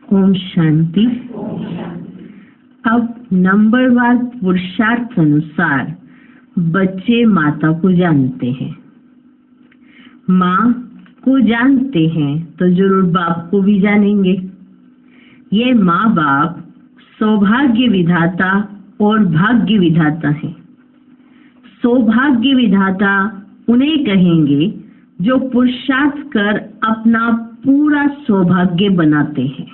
ओम शांति। अब नंबरवार पुरुषार्थ अनुसार बच्चे माता को जानते हैं, माँ को जानते हैं तो जरूर बाप को भी जानेंगे। ये माँ बाप सौभाग्य विधाता और भाग्य विधाता हैं। सौभाग्य विधाता उन्हें कहेंगे जो पुरुषार्थ कर अपना पूरा सौभाग्य बनाते हैं।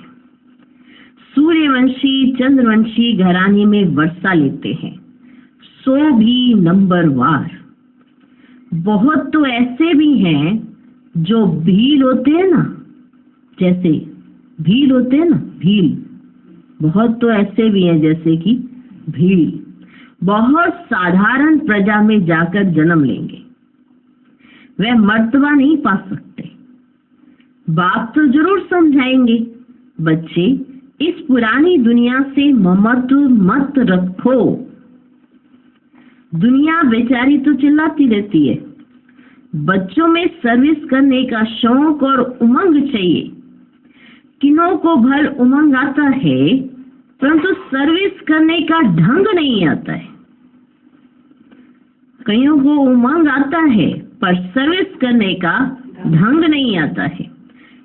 सूर्यवंशी चंद्रवंशी घराने में वर्षा लेते हैं, सो भी नंबरवार। बहुत तो ऐसे भी हैं जो भील होते हैं ना, जैसे भील होते हैं ना, भील। बहुत तो ऐसे भी हैं जैसे कि भील, बहुत साधारण प्रजा में जाकर जन्म लेंगे, वह मर्तबा नहीं पा सकते। बाप तो जरूर समझाएंगे, बच्चे इस पुरानी दुनिया से ममत्व मत रखो। दुनिया बेचारी तो चिल्लाती रहती है। बच्चों में सर्विस करने का शौक और उमंग चाहिए। किन्हों को भल उमंग आता है, परंतु सर्विस करने का ढंग नहीं आता है। कईयों को उमंग आता है पर सर्विस करने का ढंग नहीं आता है।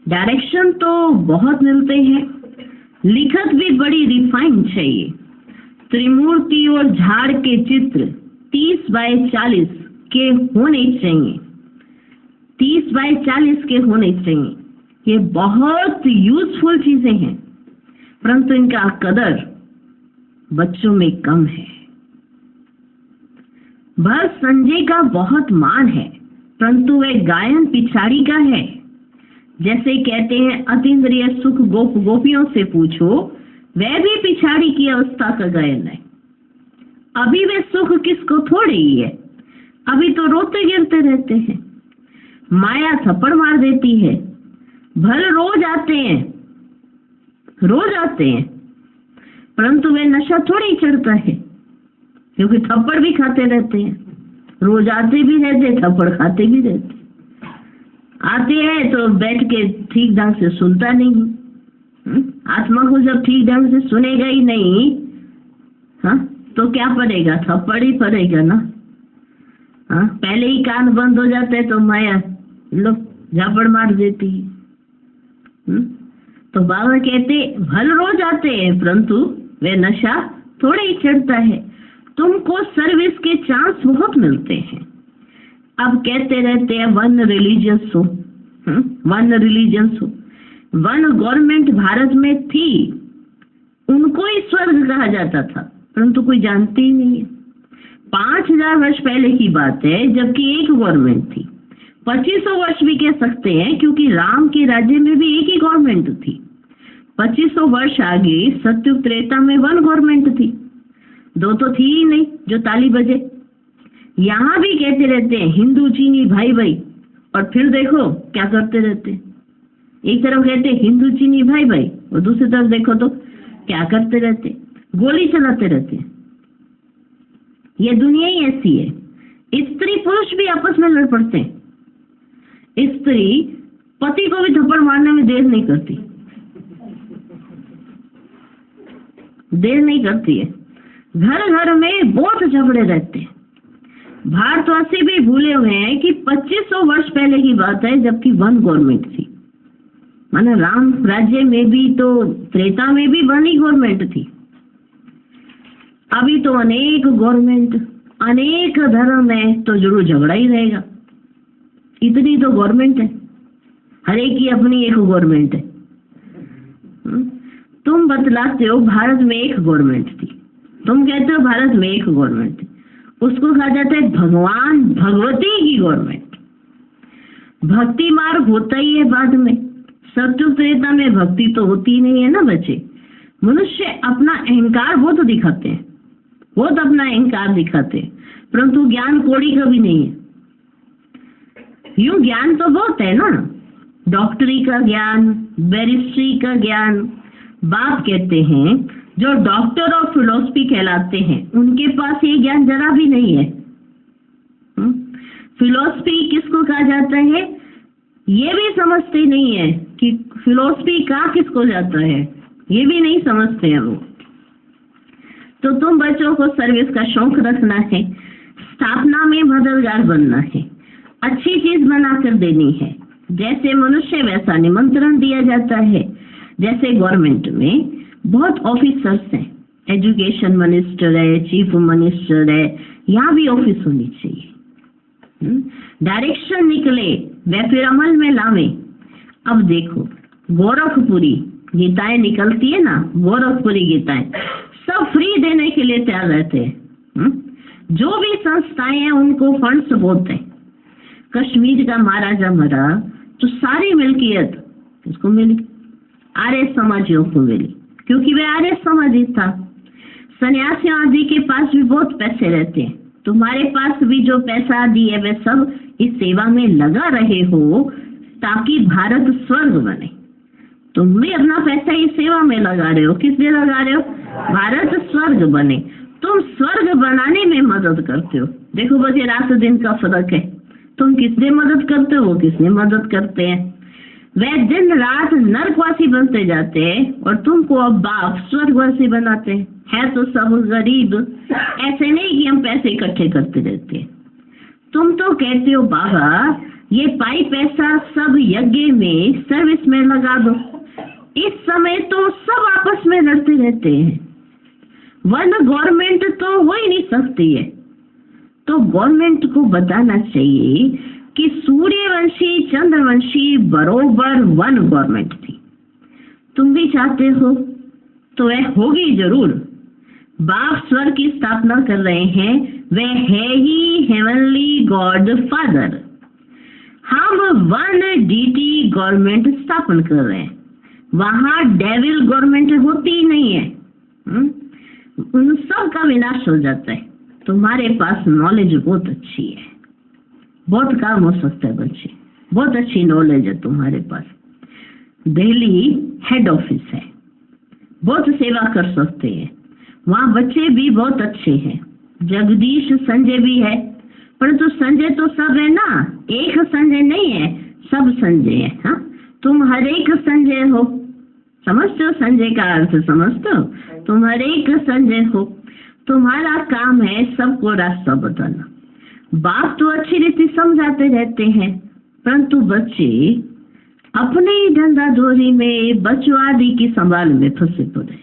डायरेक्शन तो बहुत मिलते हैं, लिखत भी बड़ी रिफाइन चाहिए। त्रिमूर्ति और झाड़ के चित्र 30 बाय 40 के होने चाहिए, 30 बाय 40 के होने चाहिए। ये बहुत यूजफुल चीजें हैं, परंतु इनका कदर बच्चों में कम है। भर संजय का बहुत मान है, परंतु वह गायन पिछाड़ी का है। जैसे कहते हैं अतीन्द्रिय सुख गोप गोपियों से पूछो, वह भी पिछाड़ी की अवस्था का गायन है। अभी वे सुख किसको थोड़ी ही है, अभी तो रोते गिरते रहते हैं। माया थप्पड़ मार देती है। भले रोज आते हैं, परंतु वे नशा थोड़ी चढ़ता है, क्योंकि थप्पड़ भी खाते रहते हैं। रोज आते भी रहते, थप्पड़ खाते भी रहते। आते हैं तो बैठ के ठीक ढंग से सुनता नहीं। आत्मा को जब ठीक ढंग से सुनेगा ही नहीं, हाँ, तो क्या पड़ेगा? थप्पड़ ही पड़ेगा ना। हाँ, पहले ही कान बंद हो जाते हैं तो माया लो झापड़ मार देती है। तो बाबा कहते भल रोज आते हैं, परंतु वे नशा थोड़ा ही चढ़ता है। तुमको सर्विस के चांस बहुत मिलते हैं। अब कहते रहते हैं वन रिलीजियस हो, वन रिलीजियंस हो। वन गवर्नमेंट भारत में थी, उनको ही स्वर्ग कहा जाता था, परंतु कोई जानते ही नहीं है। 5000 वर्ष पहले की बात है, जबकि एक गवर्नमेंट थी। 2500 वर्ष भी कह सकते हैं, क्योंकि राम के राज्य में भी एक ही गवर्नमेंट थी। 2500 वर्ष आगे सत्युग त्रेता में वन गवर्नमेंट थी, दो तो थी ही नहीं जो ताली बजे। यहाँ भी कहते रहते हैं हिंदू चीनी भाई भाई, और फिर देखो क्या करते रहते हैं। एक तरफ कहते हैं हिंदू चीनी भाई भाई, और दूसरी तरफ देखो तो क्या करते रहते, गोली चलाते रहते हैं। ये दुनिया ही ऐसी है। स्त्री पुरुष भी आपस में लड़ पड़ते हैं। स्त्री पति को भी थप्पड़ मारने में देर नहीं करती है। घर घर में बहुत झगड़े रहते हैं। भारतवासी भी भूले हुए हैं कि 2500 वर्ष पहले की बात है, जबकि वन गवर्नमेंट थी। माना राम राज्य में भी तो त्रेता में भी वन ही गवर्नमेंट थी। अभी तो अनेक गवर्नमेंट, अनेक धर्म है, तो जरूर झगड़ा ही रहेगा। इतनी तो गवर्नमेंट है, हर एक की अपनी एक गवर्नमेंट है। तुम बतलाते हो भारत में एक गवर्नमेंट थी, तुम कहते हो भारत में एक गवर्नमेंट थी, उसको कहा जाता है भगवान भगवती की गवर्नमेंट। भक्ति मार्ग होता ही है बाद में। सत्युग त्रेता में भक्ति तो होती ही नहीं है ना बच्चे। मनुष्य अपना अहंकार वो तो दिखाते हैं, वो तो अपना अहंकार दिखाते हैं, परंतु ज्ञान कोड़ी का भी नहीं है। यूं ज्ञान तो बहुत है ना, डॉक्टरी का ज्ञान, बैरिस्ट्री का ज्ञान। बाप कहते हैं जो डॉक्टर ऑफ फिलोसफी कहलाते हैं, उनके पास ये ज्ञान जरा भी नहीं है। फिलोसफी किसको कहा जाता है, ये भी समझते नहीं है कि फिलोसफी कहा किसको जाता है। ये भी नहीं समझते हैं वो। तो तुम बच्चों को सर्विस का शौक रखना है, स्थापना में मददगार बनना है, अच्छी चीज बनाकर देनी है। जैसे मनुष्य वैसा निमंत्रण दिया जाता है। जैसे गवर्नमेंट में बहुत ऑफिसर्स हैं, एजुकेशन मिनिस्टर है, चीफ मिनिस्टर है, यहाँ भी ऑफिस होनी चाहिए। डायरेक्शन निकले वे फिर अमल में लावे। अब देखो गोरखपुरी गीताएं निकलती है ना, गोरखपुरी गीताएं सब फ्री देने के लिए तैयार रहते हैं। जो भी संस्थाएं हैं उनको फंड्स बोलते हैं। कश्मीर का महाराजा मरा तो सारी मिल्कियत किसको मिली? आर्य समाजियों को मिली, क्योंकि वे आर्य समाजी था। सन्यासियों आदि के पास भी बहुत पैसे रहते हैं। तुम्हारे पास भी जो पैसा आदि है वे सब इस सेवा में लगा रहे हो ताकि भारत स्वर्ग बने। तुम भी अपना पैसा इस सेवा में लगा रहे हो। किस लिए लगा रहे हो? भारत स्वर्ग बने। तुम स्वर्ग बनाने में मदद करते हो। देखो बस ये रात दिन का फर्क है। तुम किसने मदद करते हो, वो किसने मदद करते हैं। वे दिन रात नरकवासी बनते जाते हैं और तुमको अब बाप स्वर्गवासी बनाते हैं। है तो सब गरीब। ऐसे नहीं कि हम पैसे इकट्ठे करते रहते हैं। तुम तो कहते हो बाबा ये पाई पैसा सब यज्ञ में सर्विस में लगा दो। इस समय तो सब आपस में लड़ते रहते हैं। वन गवर्नमेंट तो हो ही नहीं सकती है। तो गवर्नमेंट को बताना चाहिए कि सूर्यवंशी चंद्रवंशी बरोबर वन गवर्नमेंट थी। तुम भी चाहते हो तो वह होगी जरूर। बाप स्वर्ग की स्थापना कर रहे हैं, वह है ही हेवनली गॉड फादर। हम वन डीटी गवर्नमेंट स्थापन कर रहे हैं। वहां डेविल गवर्नमेंट होती ही नहीं है। उन सब का विनाश हो जाता है। तुम्हारे पास नॉलेज बहुत अच्छी है, बहुत काम हो सकता है बच्चे, बहुत अच्छी नॉलेज है तुम्हारे पास। दिल्ली हेड ऑफिस है, बहुत सेवा कर सकते हैं। वहाँ बच्चे भी बहुत अच्छे हैं। जगदीश संजय भी है, परंतु संजय तो सब है ना, एक संजय नहीं है, सब संजय है। हाँ, तुम हर एक संजय हो। समझते हो संजय का अर्थ? समझते हो? तुम हर एक संजय हो। तुम्हारा काम है सबको रास्ता बताना। बाप तो अच्छी रीति समझाते रहते हैं, परंतु बच्चे अपने ही धंधाधोरी में बचवादी की संभाल में फंसे पड़े।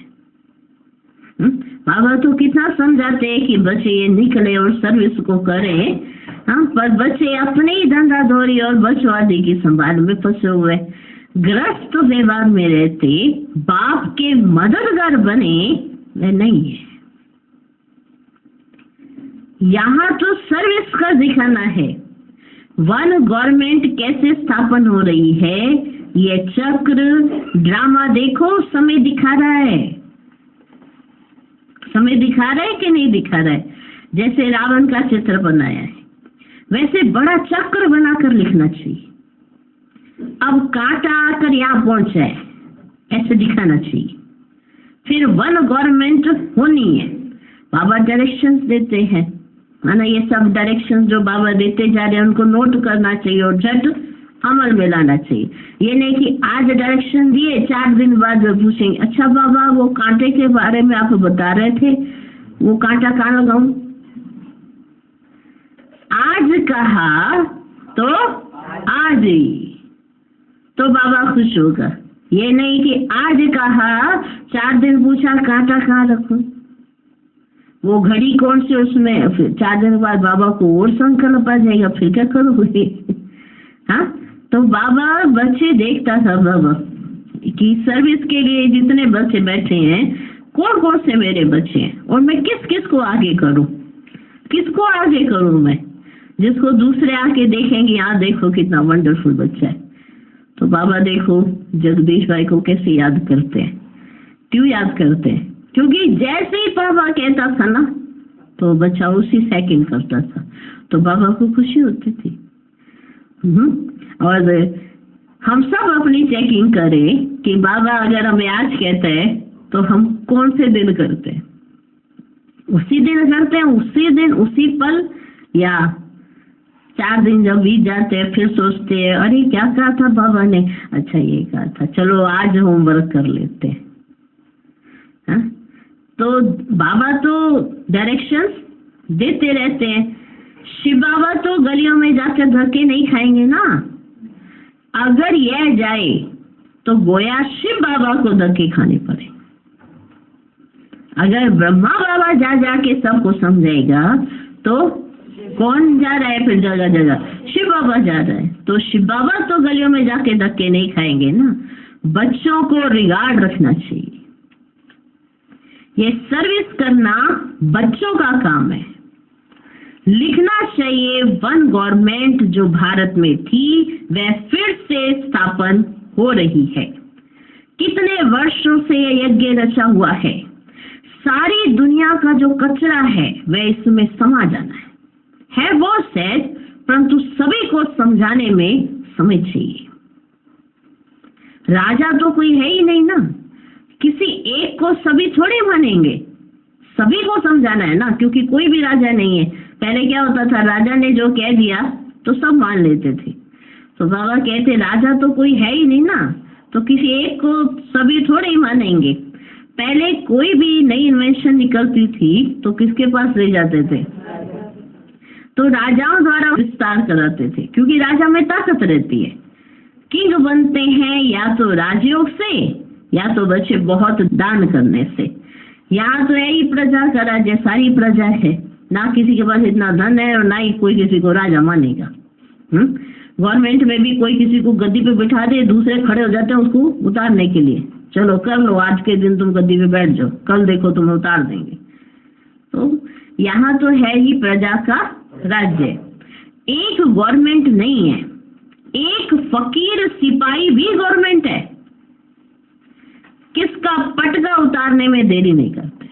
बाबा तो कितना समझाते हैं कि बच्चे ये निकले और सर्विस को करें। हाँ, पर बच्चे अपने ही धंधाधोरी और बचवादी की संभाल में फंसे हुए ग्रस्त व्यवहार में रहते बाप के मददगार बने वे नहीं है। यहाँ तो सर्विस का दिखाना है। वन गवर्नमेंट कैसे स्थापन हो रही है, ये चक्र ड्रामा देखो, समय दिखा रहा है। समय दिखा रहा है कि नहीं दिखा रहा है? जैसे रावण का चित्र बनाया है, वैसे बड़ा चक्र बनाकर लिखना चाहिए। अब कांटा आकर यहाँ पहुंचा है, ऐसे दिखाना चाहिए। फिर वन गवर्नमेंट होनी है। बाबा डायरेक्शंस देते हैं, माना ये सब डायरेक्शंस जो बाबा देते जा रहे हैं उनको नोट करना चाहिए और झट अमल में लाना चाहिए। ये नहीं कि आज डायरेक्शन दिए 4 दिन बाद पूछेंगे, अच्छा बाबा वो कांटे के बारे में आप बता रहे थे, वो कांटा कहाँ लगाऊं? आज कहा तो आज ही तो बाबा खुश होगा। ये नहीं कि आज कहा 4 दिन पूछा कांटा कहाँ रखूं। वो घड़ी कौन से उसमें, फिर 4 दिन बाद बाबा को और संकल्प आ जाएगा, फिर क्या करोगे? हाँ, तो बाबा बच्चे देखता था बाबा कि सर्विस के लिए जितने बच्चे बैठे हैं कौन कौन से मेरे बच्चे हैं और मैं किस किस को आगे करूं, किसको आगे करूं मैं, जिसको दूसरे आके देखेंगे यहाँ देखो कितना वंडरफुल बच्चा है। तो बाबा देखो जगदीश भाई को कैसे याद करते हैं। क्यों याद करते हैं? क्योंकि जैसे ही बाबा कहता था ना तो बच्चा उसी सेकंड करता था, तो बाबा को खुशी होती थी। और हम सब अपनी चेकिंग करें कि बाबा अगर हमें आज कहते हैं तो हम कौन से दिन करते हैं? उसी दिन करते हैं, उसी दिन उसी पल, या 4 दिन जब बीत जाते हैं फिर सोचते हैं अरे क्या कहा था बाबा ने, अच्छा ये कहा था, चलो आज होमवर्क कर लेते हैं। हाँ? तो बाबा तो डायरेक्शंस देते रहते हैं, शिव बाबा तो गलियों में जाकर धक्के नहीं खाएंगे ना। अगर यह जाए तो गोया शिव बाबा को धक्के खाने पड़े। अगर ब्रह्मा बाबा जा जाके सबको समझाएगा तो कौन जा रहा है फिर जगह जगह? शिव बाबा जा रहा है। तो शिव बाबा तो गलियों में जाके धक्के नहीं खाएंगे ना। बच्चों को रिगार्ड रखना चाहिए, ये सर्विस करना बच्चों का काम है। लिखना चाहिए वन गवर्नमेंट जो भारत में थी वह फिर से स्थापन हो रही है। कितने वर्षों से यह यज्ञ रचा हुआ है, सारी दुनिया का जो कचरा है वह इसमें समा जाना है वो सहज, परंतु सभी को समझाने में समय चाहिए। राजा तो कोई है ही नहीं ना, किसी एक को सभी थोड़े मानेंगे, सभी को समझाना है ना, क्योंकि कोई भी राजा नहीं है। पहले क्या होता था, राजा ने जो कह दिया तो सब मान लेते थे। तो बाबा कहते राजा तो कोई है ही नहीं ना, तो किसी एक को सभी थोड़े ही मानेंगे। पहले कोई भी नई इन्वेंशन निकलती थी तो किसके पास ले जाते थे? तो राजाओं द्वारा विस्तार कराते थे, क्योंकि राजा में ताकत रहती है। किंग बनते हैं या तो राजयोग से या तो बच्चे बहुत दान करने से। यहाँ तो यही प्रजा का राज्य, सारी प्रजा है, ना किसी के पास इतना धन है और ना ही कोई किसी को राजा मानेगा। गवर्नमेंट में भी कोई किसी को गद्दी पे बिठा दे, दूसरे खड़े हो जाते हैं उसको उतारने के लिए, चलो कर लो आज के दिन तुम गद्दी पे बैठ जाओ, कल देखो तुम्हें उतार देंगे। तो यहाँ तो है ही प्रजा का राज्य। एक गवर्नमेंट नहीं है, एक फकीर सिपाही भी गवर्नमेंट है। किसका पटका उतारने में देरी नहीं करते।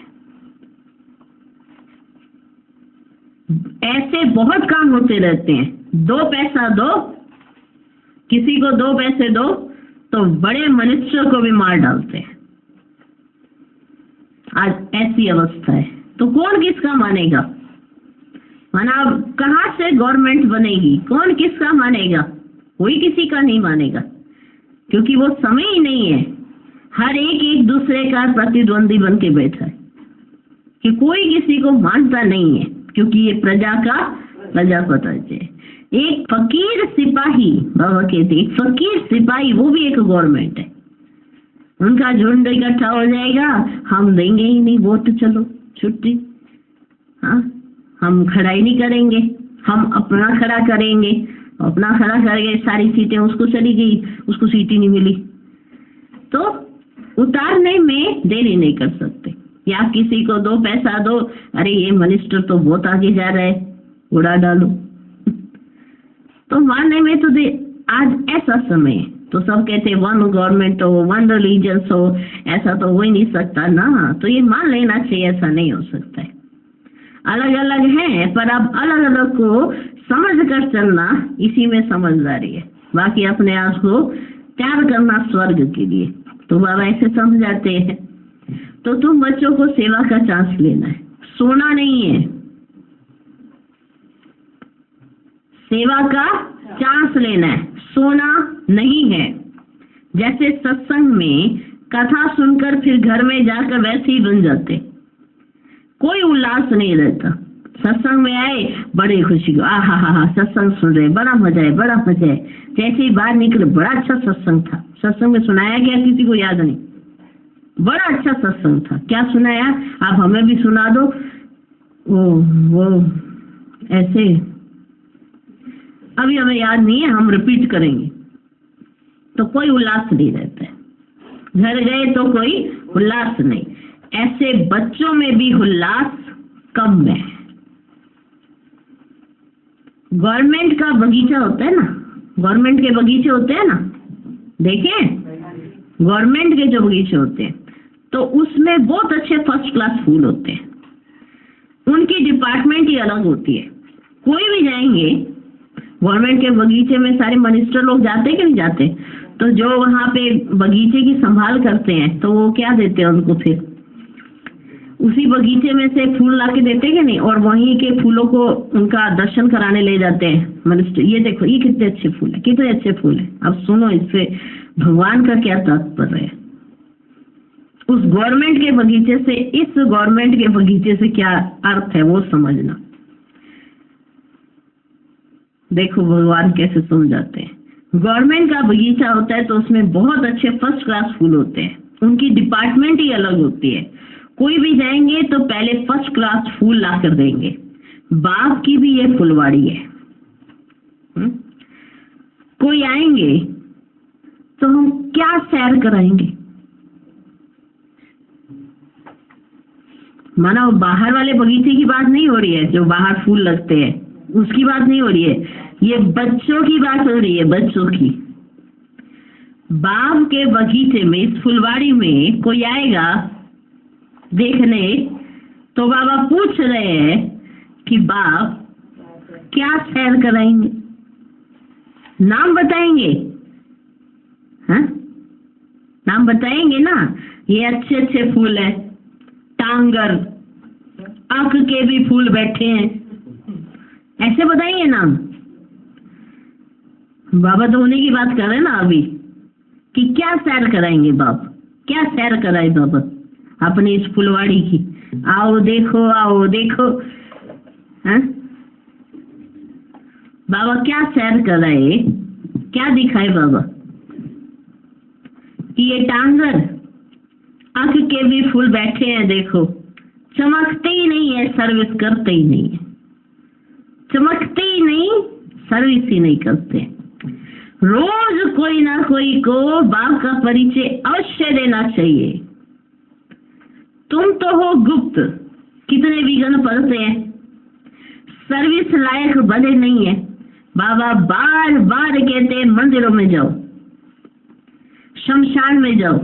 ऐसे बहुत काम होते रहते हैं, 2 पैसा दो, किसी को 2 पैसे दो तो बड़े मिनिस्टर को भी मार डालते हैं। आज ऐसी अवस्था है, तो कौन किसका मानेगा? माना कहाँ से गवर्नमेंट बनेगी, कौन किसका मानेगा? कोई किसी का नहीं मानेगा, क्योंकि वो समय ही नहीं है। हर एक दूसरे का प्रतिद्वंदी बन के बैठा है कि कोई किसी को मानता नहीं है, क्योंकि ये प्रजा पता है। एक फकीर सिपाही, बाबा कहते एक फकीर सिपाही, वो भी एक गवर्नमेंट है। उनका झुंड इकट्ठा हो जाएगा, हम देंगे ही नहीं वोट, चलो छुट्टी, हाँ हम खड़ा ही नहीं करेंगे, हम अपना खड़ा करेंगे, अपना खड़ा करेंगे, सारी सीटें उसको चली गई, उसको सीट ही नहीं मिली। तो उतारने में देरी नहीं कर सकते, या किसी को 2 पैसा दो, अरे ये मिनिस्टर तो बहुत आगे जा रहा है, उड़ा डालो। तो मानने में तो आज ऐसा समय है, तो सब कहते हैं 1 गवर्नमेंट हो, 1 रिलीजन हो, ऐसा तो हो ही नहीं सकता ना। तो ये मान लेना चाहिए, ऐसा नहीं हो सकता है। अलग अलग है, पर अब अलग अलग को समझ कर चलना, इसी में समझदारी है। बाकी अपने आप को तैयार करना स्वर्ग के लिए, तो बाबा ऐसे समझाते हैं। तो तुम बच्चों को सेवा का चांस लेना है, सोना नहीं है, सेवा का चांस लेना है, सोना नहीं है। जैसे सत्संग में कथा सुनकर फिर घर में जाकर वैसे ही बन जाते, कोई उल्लास नहीं रहता। सत्संग में आए बड़े खुशी को, हा सत्संग सुन रहे, बड़ा मजा है, बड़ा मजा है। जैसे ही बाहर निकले, बड़ा अच्छा सत्संग था, सत्संग में सुनाया गया किसी को याद नहीं, बड़ा अच्छा सत्संग था, क्या सुनाया, आप हमें भी सुना दो। वो ऐसे अभी हमें याद नहीं है, हम रिपीट करेंगे। तो कोई उल्लास नहीं रहता है, घर गए तो कोई उल्लास नहीं। ऐसे बच्चों में भी उल्लास कम है। गवर्नमेंट का बगीचा होता है ना, गवर्नमेंट के बगीचे होते हैं ना, देखें गवर्नमेंट के जो बगीचे होते हैं, तो उसमें बहुत अच्छे फर्स्ट क्लास फूल होते हैं, उनकी डिपार्टमेंट ही अलग होती है। कोई भी जाएंगे गवर्नमेंट के बगीचे में, सारे मिनिस्टर लोग जाते कि नहीं जाते, तो जो वहाँ पे बगीचे की संभाल करते हैं तो वो क्या देते हैं उनको, फिर उसी बगीचे में से फूल ला के देते कि नहीं, और वहीं के फूलों को उनका दर्शन कराने ले जाते हैं मिनिस्टर। ये देखो ये कितने अच्छे फूल है, कितने अच्छे फूल है, अब सुनो इससे भगवान का क्या तात्पर्य है। उस गवर्नमेंट के बगीचे से इस गवर्नमेंट के बगीचे से क्या अर्थ है वो समझना। देखो भगवान कैसे समझाते हैं। गवर्नमेंट का बगीचा होता है तो उसमें बहुत अच्छे फर्स्ट क्लास फूल होते हैं, उनकी डिपार्टमेंट ही अलग होती है। कोई भी जाएंगे तो पहले फर्स्ट क्लास फूल ला कर देंगे। बाग की भी ये फुलवाड़ी है। कोई आएंगे तो हम क्या सैर कराएंगे? माना बाहर वाले बगीचे की बात नहीं हो रही है, जो बाहर फूल लगते हैं उसकी बात नहीं हो रही है, ये बच्चों की बात हो रही है, बच्चों की। बाग के बगीचे में, इस फुलवाड़ी में कोई आएगा देखने तो बाबा पूछ रहे हैं कि बाप क्या सैर कराएंगे, नाम बताएंगे? हाँ, नाम बताएंगे ना। ये अच्छे अच्छे फूल है, टांगर, आंख के भी फूल बैठे हैं, ऐसे बताएंगे नाम? बाबा तो उन्हीं की बात कर रहे हैं ना अभी, कि क्या सैर कराएंगे बाप, क्या सैर कराए बाबा अपनी इस फुलवाड़ी की। आओ देखो, आओ देखो। हाँ, बाबा क्या सैर कराए, क्या दिखाए बाबा? कि ये टांगर, आंख के भी फूल बैठे हैं, देखो चमकते ही नहीं है, सर्विस करते ही नहीं है, चमकते ही नहीं, सर्विस ही नहीं करते। रोज कोई ना कोई को बाप का परिचय अवश्य देना चाहिए। तुम तो हो गुप्त, कितने विघ्न पड़ते हैं, सर्विस लायक बने नहीं है। बाबा बार बार कहते हैं मंदिरों में जाओ, शमशान में जाओ,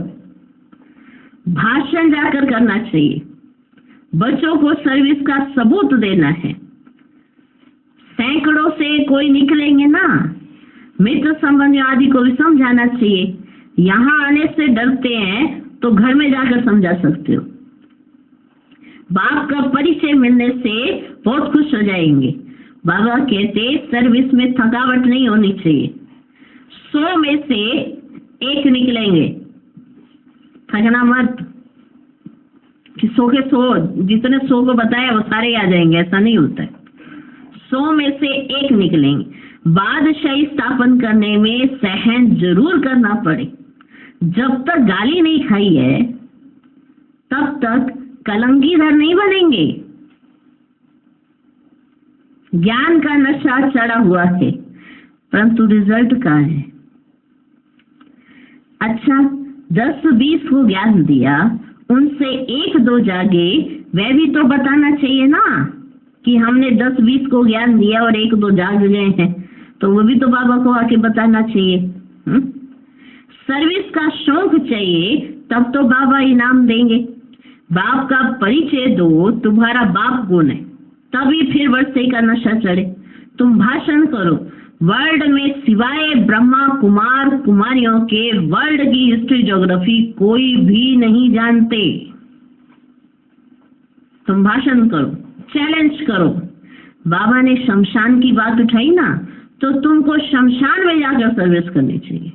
भाषण जाकर करना चाहिए, बच्चों को सर्विस का सबूत देना है। सैकड़ों से कोई निकलेंगे ना, मित्र संबंधियों आदि को भी समझाना चाहिए। यहाँ आने से डरते हैं तो घर में जाकर समझा सकते हो। बाप का परिचय मिलने से बहुत खुश हो जाएंगे। बाबा कहते सर्विस में थकावट नहीं होनी चाहिए। 100 में से 1 निकलेंगे, थकना मत कि 100 के 100, जितने 100 को बताया वो सारे आ जाएंगे, ऐसा नहीं होता है। 100 में से 1 निकलेंगे। बादशाही स्थापन करने में सहन जरूर करना पड़े। जब तक गाली नहीं खाई है तब तक कलंगीधर नहीं बनेंगे। ज्ञान का नशा चढ़ा हुआ है, परंतु रिजल्ट कहाँ है? अच्छा, 10-20 को ज्ञान दिया, उनसे 1-2 जागे, वह भी तो बताना चाहिए ना कि हमने 10-20 को ज्ञान दिया और 1-2 जाग गए हैं, तो वो भी तो बाबा को आके बताना चाहिए। सर्विस का शौक चाहिए, तब तो बाबा इनाम देंगे। बाप का परिचय दो, तुम्हारा बाप कौन है, तभी फिर वर्षे का नशा चढ़े। तुम भाषण करो, वर्ल्ड में सिवाय ब्रह्मा कुमार कुमारियों के वर्ल्ड की हिस्ट्री ज्योग्राफी कोई भी नहीं जानते। तुम भाषण करो, चैलेंज करो। बाबा ने शमशान की बात उठाई ना, तो तुमको शमशान में जाकर सर्विस करनी चाहिए।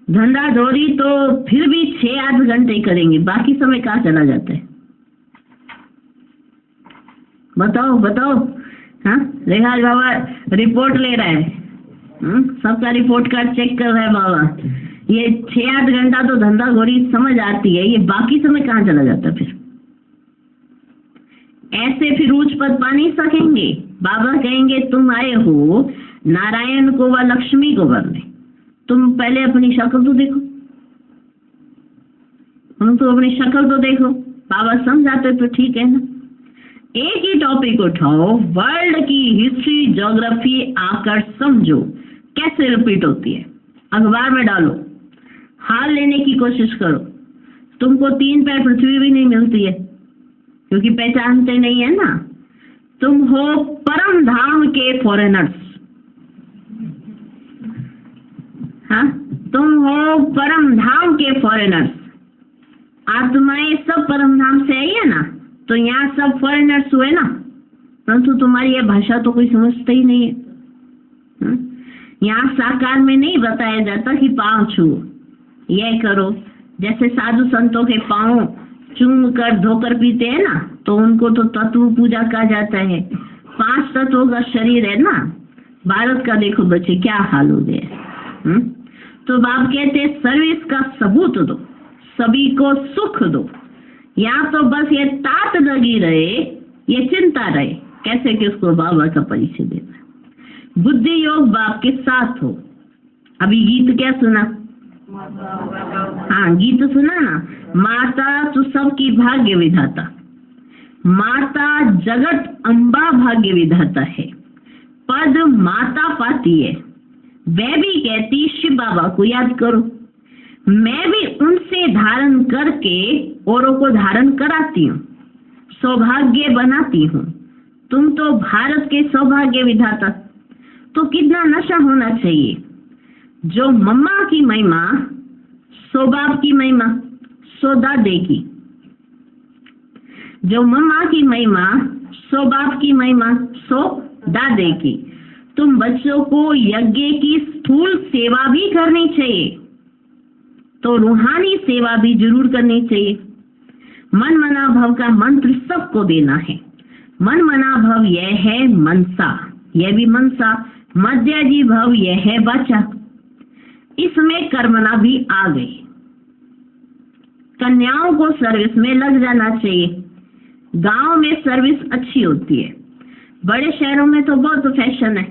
धंधा धोरी तो फिर भी 6-8 घंटे करेंगे, बाकी समय कहाँ चला जाता है? बताओ बताओ। हाँ, रेहाल बाबा रिपोर्ट ले रहा है, सबका रिपोर्ट कार्ड चेक कर रहा है बाबा। ये 6-8 घंटा तो धंधा घोरी समझ आती है, ये बाकी समय कहाँ चला जाता? फिर ऐसे फिर ऊंच पद पा नहीं सकेंगे। बाबा कहेंगे तुम आए हो नारायण को व लक्ष्मी को बनने, तुम पहले अपनी शक्ल तो देखो, हम तो अपनी शक्ल तो देखो। बाबा समझाते तो ठीक है ना। एक ही टॉपिक उठाओ, वर्ल्ड की हिस्ट्री ज्योग्राफी आकर समझो कैसे रिपीट होती है। अखबार में डालो, हाल लेने की कोशिश करो। तुमको 3 पैर पृथ्वी भी नहीं मिलती है, क्योंकि पहचानते नहीं है ना। तुम हो परम धाम के फॉरेनर्स। हाँ, तुम हो परम धाम के फॉरेनर्स। आत्माएं सब परम धाम से आई है ना, तो यहाँ सब फॉरेनर्स हुए ना, परंतु तुम्हारी ये भाषा तो कोई समझता ही नहीं है। यहाँ साकार में नहीं बताया जाता कि पांव छुओ, ये करो, जैसे साधु संतों के पांव चूम कर धोकर पीते हैं ना, तो उनको तो तत्व पूजा कहा जाता है। 5 तत्वों का शरीर है ना। भारत का देखो बच्चे क्या हाल हो गया। तो बाप कहते सर्विस का सबूत दो, सभी को सुख दो। या तो बस ये तात लगी रहे, ये चिंता रहे कैसे किसको बाबा का परिचय देना। बुद्धि योग बाप के साथ हो। अभी गीत क्या सुना? हाँ, गीत सुना ना। माता तू सबकी भाग्य विधाता, माता जगत अम्बा भाग्य विधाता है। पद माता पाती है, वह भी कहती शिव बाबा को याद करो। मैं भी उनसे धारण करके औरों को धारण कराती हूँ, सौभाग्य बनाती हूँ। तुम तो भारत के सौभाग्य विधाता। तो कितना नशा होना चाहिए। जो मम्मा की महिमा सो बाप की महिमा सो दादे की, जो मम्मा की महिमा सो बाप की महिमा सो दादे की। तुम बच्चों को यज्ञ की स्थूल सेवा भी करनी चाहिए, तो रूहानी सेवा भी जरूर करनी चाहिए। मन मना भव का मंत्र सबको देना है। मन मना भव यह है मनसा, यह भी मनसा। मध्य जी भव यह है वाचा। इसमें कर्मना भी आ गई। कन्याओं को सर्विस में लग जाना चाहिए। गांव में सर्विस अच्छी होती है। बड़े शहरों में तो बहुत फैशन है,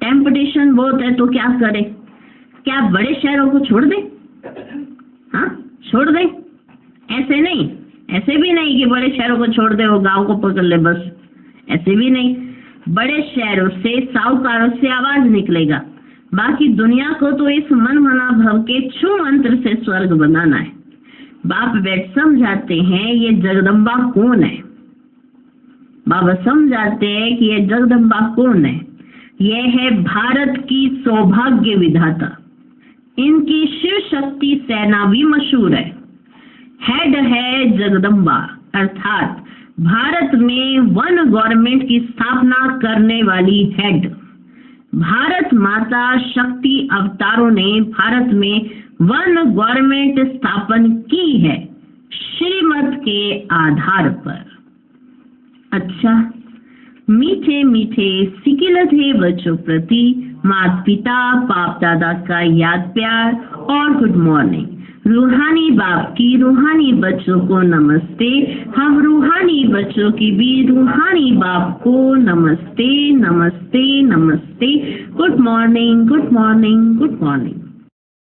टेम्पटेशन बहुत है, तो क्या करें? क्या बड़े शहरों को छोड़ दें? हाँ, छोड़ दें? ऐसे नहीं, ऐसे भी नहीं कि बड़े शहरों को छोड़ दे वो गांव को पकड़ ले, बस ऐसे भी नहीं। बड़े शहरों से साहूकारों से आवाज निकलेगा। बाकी दुनिया को तो इस मन मना भव के छू मंत्र से स्वर्ग बनाना है। बाप बैठ समझाते हैं ये जगदम्बा कौन है। बाबा समझाते हैं कि ये जगदम्बा कौन है। यह है भारत की सौभाग्य विधाता। इनकी शिव शक्ति सेना भी मशहूर है। हेड है जगदम्बा, अर्थात भारत में वन गवर्नमेंट की स्थापना करने वाली हेड। भारत माता शक्ति अवतारों ने भारत में वन गवर्नमेंट स्थापन की है श्रीमत के आधार पर। अच्छा, मीठे मीठे सिकिलधे बच्चों प्रति माता पिता बाप दादा का याद प्यार और गुड मॉर्निंग। रूहानी बाप की रूहानी बच्चों को नमस्ते। हम रूहानी बच्चों की भी रूहानी बाप को नमस्ते नमस्ते नमस्ते। Good morning, good morning, good morning.